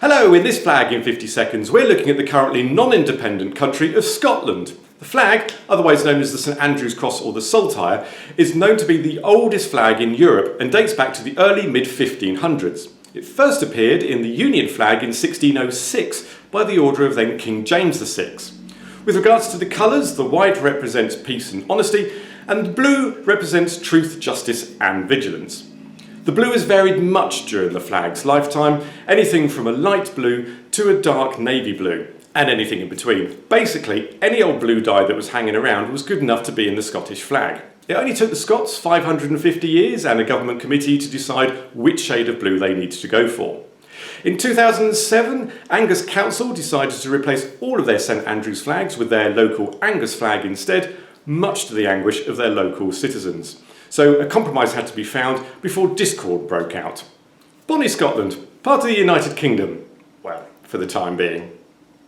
Hello, in this Flag in 50 Seconds, we're looking at the currently non-independent country of Scotland. The flag, otherwise known as the St Andrew's Cross or the Saltire, is known to be the oldest flag in Europe and dates back to the early mid-1500s. It first appeared in the Union flag in 1606 by the order of then King James VI. With regards to the colours, the white represents peace and honesty, and the blue represents truth, justice and vigilance. The blue has varied much during the flag's lifetime, anything from a light blue to a dark navy blue, and anything in between. Basically, any old blue dye that was hanging around was good enough to be in the Scottish flag. It only took the Scots 550 years and a government committee to decide which shade of blue they needed to go for. In 2007, Angus Council decided to replace all of their St Andrews flags with their local Angus flag instead, much to the anguish of their local citizens. So a compromise had to be found before discord broke out. Bonnie Scotland, part of the United Kingdom. Well, for the time being.